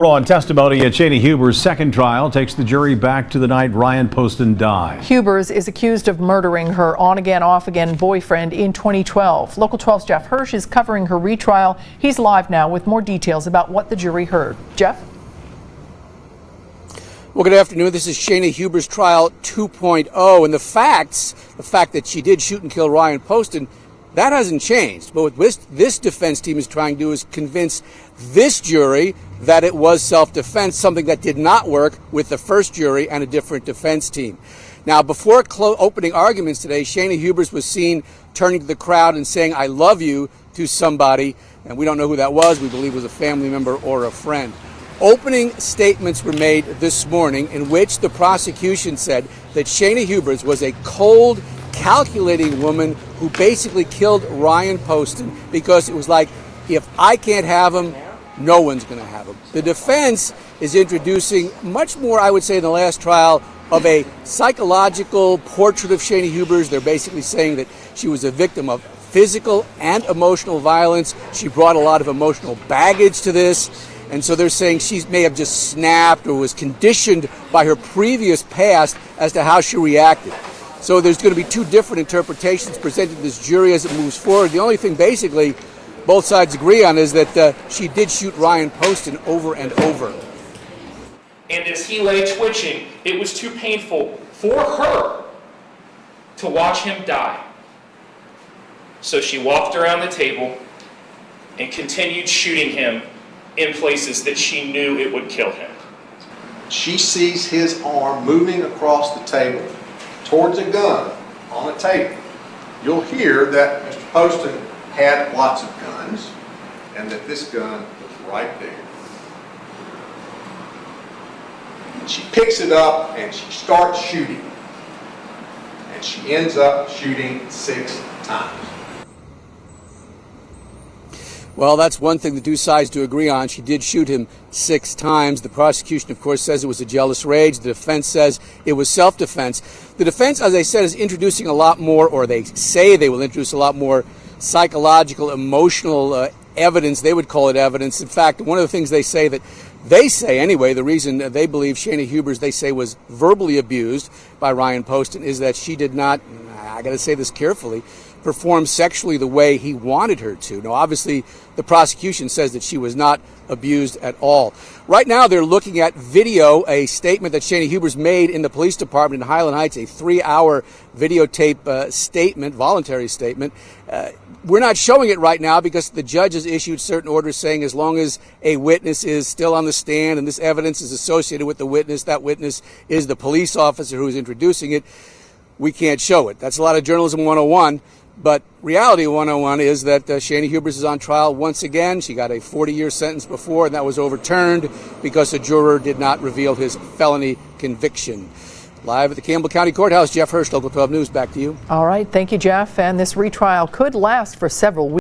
On testimony at Shayna Hubers' second trial takes the jury back to the night Ryan Poston died. Hubers is accused of murdering her on-again, off-again boyfriend in 2012. Local 12's Jeff Hirsch is covering her retrial. He's live now with more details about what the jury heard. Jeff? Well, good afternoon. This is Shayna Hubers' trial 2.0, and the fact that she did shoot and kill Ryan Poston, that hasn't changed. But what this defense team is trying to do is convince this jury that it was self-defense, something that did not work with the first jury and a different defense team. Now, before opening arguments today, Shayna Hubers was seen turning to the crowd and saying, "I love you," to somebody, and we don't know who that was. We believe it was a family member or a friend. Opening statements were made this morning in which the prosecution said that Shayna Hubers was a cold, calculating woman who basically killed Ryan Poston because it was like, if I can't have him, no one's going to have him. The defense is introducing much more, I would say, in the last trial, of a psychological portrait of Shayna Hubers. They're basically saying that she was a victim of physical and emotional violence. She brought a lot of emotional baggage to this. And so they're saying she may have just snapped or was conditioned by her previous past as to how she reacted. So there's going to be two different interpretations presented to this jury as it moves forward. The only thing basically both sides agree on is that she did shoot Ryan Poston over and over. And as he lay twitching, it was too painful for her to watch him die. So she walked around the table and continued shooting him in places that she knew it would kill him. She sees his arm moving across the table towards a gun on a table. You'll hear that Mr. Poston had lots of guns and that this gun was right there. And she picks it up and she starts shooting. And she ends up shooting 6 times. Well, that's one thing the two sides do agree on. She did shoot him 6 times. The prosecution, of course, says it was a jealous rage. The defense says it was self-defense. The defense, as I said, is introducing a lot more, or they say they will introduce a lot more psychological, emotional evidence. They would call it evidence. In fact, one of the things they say anyway, the reason they believe Shayna Hubers, they say, was verbally abused by Ryan Poston is that she did not, I got to say this carefully, perform sexually the way he wanted her to. Now, obviously, the prosecution says that she was not abused at all. Right now, they're looking at video, a statement that Shayna Hubers made in the police department in Highland Heights, a 3-hour videotape statement, voluntary statement. We're not showing it right now because the judge has issued certain orders saying as long as a witness is still on the stand and this evidence is associated with the witness, that witness is the police officer who is introducing it, we can't show it. That's a lot of journalism 101. But reality 101 is that Shayna Hubers is on trial once again. She got a 40-year sentence before, and that was overturned because a juror did not reveal his felony conviction. Live at the Campbell County Courthouse, Jeff Hirsch, Local 12 News. Back to you. All right. Thank you, Jeff. And this retrial could last for several weeks.